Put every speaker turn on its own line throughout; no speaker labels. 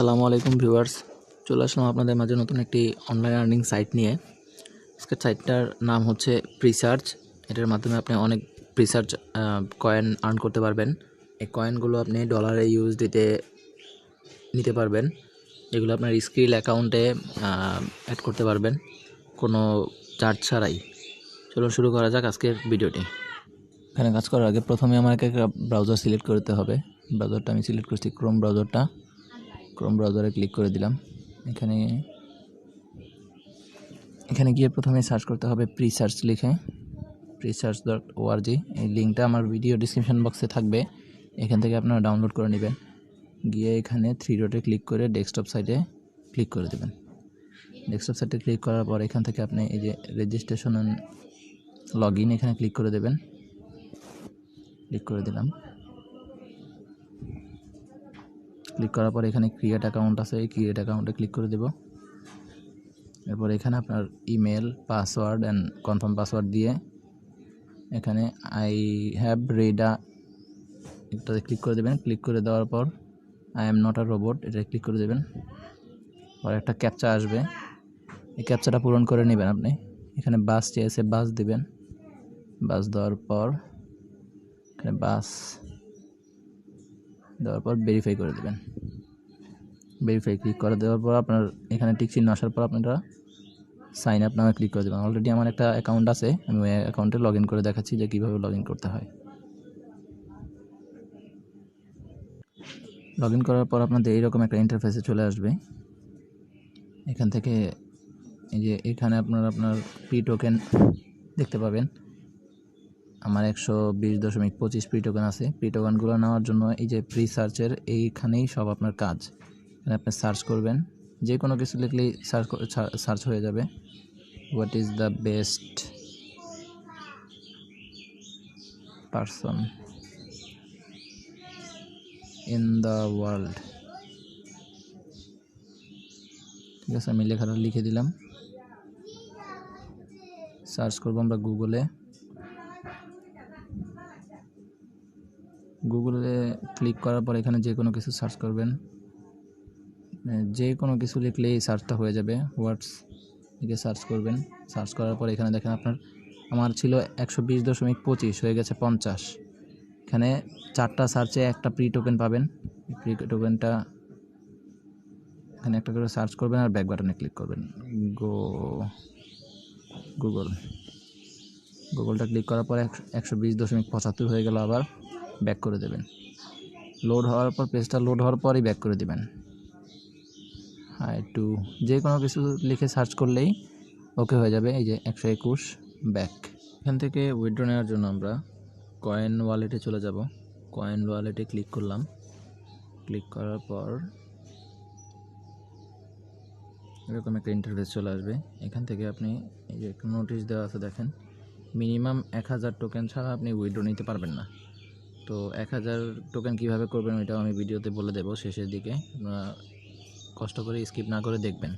আসসালামু আলাইকুম ভিউয়ার্স, চলে আসলাম আপনাদের মাঝে নতুন একটি অনলাইন আর্নিং সাইট নিয়ে। আজকের সাইটটার নাম হচ্ছে প্রিসার্চ। এটার মাধ্যমে আপনি অনেক প্রিসার্চ কয়েন আর্ন করতে পারবেন। এই কয়েনগুলো আপনি ডলারে ইউএসডিতে নিতে পারবেন। এগুলো আপনার স্কিল অ্যাকাউন্টে অ্যাড করতে পারবেন কোনো চার্জ ছাড়াই। চলুন শুরু করা যাক আজকের ভিডিওটি। এখানে কাজ করার আগে প্রথমে আমাকে একটা ব্রাউজার সিলেক্ট করতে হবে। ব্রাউজারটা আমি সিলেক্ট করছি ক্রোম ব্রাউজারটা। ক্রোম ব্রাউজারে ক্লিক করে দিলাম। এখানে গিয়ে প্রথমে সার্চ করতে হবে প্রিসার্চ লিখে, presearch.org। এই লিঙ্কটা আমার ভিডিও ডিসক্রিপশন বক্সে থাকবে, এখান থেকে আপনারা ডাউনলোড করে নেবেন। গিয়ে এখানে 3 ডটে ক্লিক করে ডেস্কটপ সাইটে ক্লিক করে দেবেন। ডেস্কটপ সাইটে ক্লিক করার পর এখান থেকে আপনি এই যে রেজিস্ট্রেশন অ্যান্ড লগ ইন এখানে ক্লিক করে দেবেন। ক্লিক করে দিলাম। ক্লিক করার পর এখানে ক্রিয়েট অ্যাকাউন্ট আছে, এই ক্রিয়েট অ্যাকাউন্টে ক্লিক করে দেব। এরপর এখানে আপনার email, password and confirm password দিয়ে এখানে আই হ্যাভ রেডা এটাতে ক্লিক করে দেবেন। ক্লিক করে দেওয়ার পর I am not a robot এটা ক্লিক করে দেবেন। পর একটা ক্যাপচা আসবে, এই ক্যাপচাটা পূরণ করে নেবেন। আপনি এখানে বাস চেয়েছে, বাস দিবেন। বাস দেওয়ার পর এখানে বাস দেওয়ার পর ভেরিফাই করে দেবেন। ভেরিফাই ক্লিক করে দেওয়ার পর আপনার এখানে টিক চিহ্ন আসার পর আপনারা সাইন আপ নামে ক্লিক করে দেবেন। অলরেডি আমার একটা অ্যাকাউন্ট আছে, আমি ওই অ্যাকাউন্টে লগ ইন করে দেখাচ্ছি যে কীভাবে লগ ইন করতে হয়। লগ ইন করার পর আপনাদের এইরকম একটা ইন্টারফেসে চলে আসবে। এখান থেকে এই যে এখানে আপনার প্রি টোকেন দেখতে পাবেন। আমার 120.25 প্রি টোকেন আছে। প্রি টোকেনগুলো নেওয়ার জন্য এই যে প্রি সার্চের এইখানেই সব আপনার কাজ। এখানে আপনি সার্চ করবেন, যে কোনো কিছু লিখলেই সার্চ হয়ে যাবে। What is the best person in the world, ঠিক আছে, আমি লেখাটা লিখে দিলাম। সার্চ করবো আমরা গুগলে ক্লিক করার পর এখানে যে কোনো কিছু সার্চ করবেন, যে কোনো কিছু লিখলেই সার্চটা হয়ে যাবে। হোয়াটস লিখে সার্চ করবেন। সার্চ করার পর এখানে দেখেন আমার ছিল 120.25 হয়ে গেছে 50। এখানে 4টা সার্চে একটা প্রি টোকেন পাবেন। প্রি টোকেনটা এখানে একটা করে সার্চ করবেন আর ব্যাক বাটনে ক্লিক করবেন। গুগলটা ক্লিক করার পর 120.75 হয়ে গেল, আবার ব্যাক করে দেবেন। লোড হওয়ার পর পেজটা লোড হওয়ার পরই ব্যাক করে দেবেন। যে কোনো কিছু লিখে সার্চ করলেই ওকে হয়ে যাবে। এই যে 121 ব্যাক। এখান থেকে উইথড্র নেওয়ার জন্য আমরা কয়েন ওয়ালেটে চলে যাব। কয়েন ওয়ালেটে ক্লিক করলাম। ক্লিক করার পর এরকম একটা ইন্টারফেস চলে আসবে। এখান থেকে আপনি এই যে একটা নোটিশ দেওয়া আছে দেখেন, মিনিমাম 1000 টোকেন ছাড়া আপনি উইথড্র নিতে পারবেন না। তো 1000 টোকেন কীভাবে করবেন ওইটাও আমি ভিডিওতে বলে দেবো শেষের দিকে, আপনারা কষ্ট করে স্কিপ না করে দেখবেন।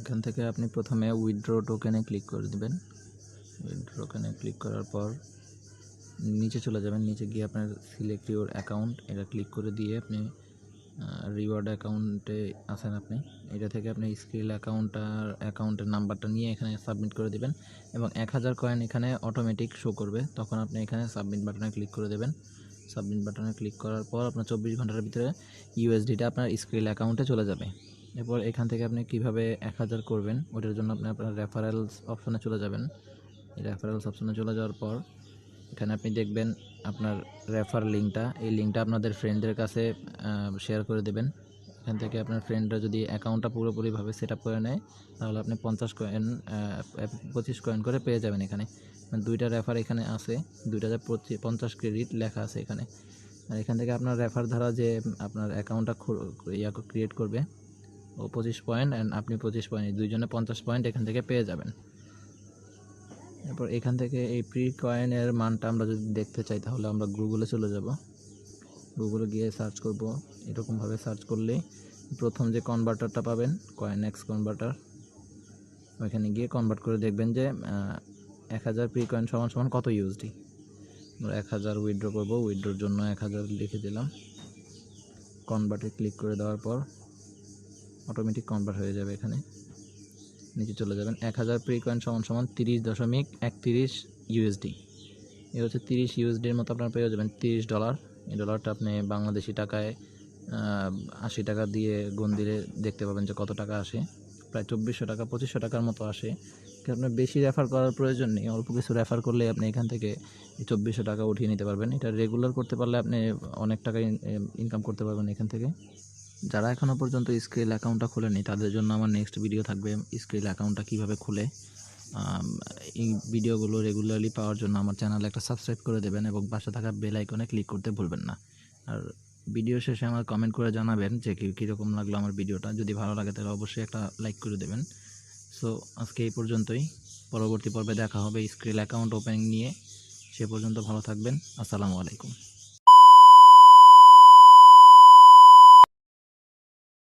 এখান থেকে আপনি প্রথমে উইথড্র টোকেনে ক্লিক করে দেবেন। উইথড্র টোকেনে ক্লিক করার পর নিচে চলে যাবেন। নিচে গিয়ে আপনার সিলেক্ট ইউর অ্যাকাউন্ট এটা ক্লিক করে দিয়ে আপনি রিওয়ার্ড অ্যাকাউন্টে আছেন। আপনি এটা থেকে আপনি স্কিল অ্যাকাউন্টের নাম্বারটা নিয়ে এখানে সাবমিট করে দেবেন এবং 1000 কয়েন এখানে অটোমেটিক শো করবে। তখন আপনি এখানে সাবমিট বাটনে ক্লিক করে দেবেন। সাবমিট বাটনে ক্লিক করার পর আপনার 24 ঘন্টার ভিতরে ইউএসডিটা আপনার স্কিল অ্যাকাউন্টে চলে যাবে। এরপর এখান থেকে আপনি কিভাবে 1000 করবেন ওটার জন্য আপনি আপনার রেফারেলস অপশনে চলে যাবেন। এই রেফারেলস অপশনে চলে যাওয়ার পর এখানে আপনি দেখবেন আপনার রেফার লিঙ্কটা, এই লিঙ্কটা আপনাদের ফ্রেন্ডদের কাছে শেয়ার করে দেবেন। এখান থেকে আপনার ফ্রেন্ডরা যদি অ্যাকাউন্টটা পুরোপুরিভাবে সেট আপ করে নেয় তাহলে আপনি 25 কয়েন করে পেয়ে যাবেন। এখানে 2টা রেফার এখানে আছে, 2টাতে 50 ক্রেডিট লেখা আছে এখানে। আর এখান থেকে আপনার রেফার দ্বারা যে আপনার অ্যাকাউন্টটা ক্রিয়েট করবে ও 25 পয়েন্ট অ্যান্ড আপনি 25 পয়েন্ট, দুইজনে 50 পয়েন্ট এখান থেকে পেয়ে যাবেন। এরপর এখান থেকে এই প্রি কয়েনের মানটা আমরা যদি দেখতে চাই তাহলে আমরা গুগলে চলে যাব। গুগলে গিয়ে সার্চ করব। এরকমভাবে সার্চ করলে প্রথম যে কনভার্টারটা পাবেন কয়েন এক্স কনভার্টার, ওইখানে গিয়ে কনভার্ট করে দেখবেন যে 1000 প্রি কয়েন সমান কত ইউএসডি। আমরা 1000 উইথড্র করব। উইথড্রোর জন্য 1000 লিখে দিলাম। কনভার্টে ক্লিক করে দেওয়ার পর অটোমেটিক কনভার্ট হয়ে যাবে। এখানে নিচে চলে যাবেন। 1000 প্রি কয়েন সমান সমান 30.31 ইউএসডি। এ হচ্ছে 30 ইউএসডির মতো আপনার পেয়ে যাবেন $30। এই ডলারটা আপনি বাংলাদেশি টাকায় 80 টাকা দিয়ে গুণ দিলে দেখতে পাবেন যে কত টাকা আসে। প্রায় 2400 টাকা 2500 টাকার মতো আসে। আপনার বেশি রেফার করার প্রয়োজন নেই, অল্প কিছু রেফার করলে আপনি এখান থেকে 2400 টাকা উঠিয়ে নিতে পারবেন। এটা রেগুলার করতে পারলে আপনি অনেক টাকা ইনকাম করতে পারবেন এখান থেকে। যারা এখনও পর্যন্ত স্ক্রিল অ্যাকাউন্টটা খোলেনি তাদের জন্য আমার নেক্সট ভিডিও থাকবে স্ক্রিল অ্যাকাউন্টটা কীভাবে খুলে। এই ভিডিওগুলো রেগুলারলি পাওয়ার জন্য আমার চ্যানেলে একটা সাবস্ক্রাইব করে দেবেন এবং পাশে থাকা বেল আইকনে ক্লিক করতে ভুলবেন না। আর ভিডিও শেষে আমার কমেন্ট করে জানাবেন যে কীরকম লাগলো আমার ভিডিওটা। যদি ভালো লাগে তাহলে অবশ্যই একটা লাইক করে দেবেন। সো আজকে এই পর্যন্তই, পরবর্তী পর্বে দেখা হবে স্ক্রিল অ্যাকাউন্ট ওপেনিং নিয়ে। সে পর্যন্ত ভালো থাকবেন। আসসালামু আলাইকুম।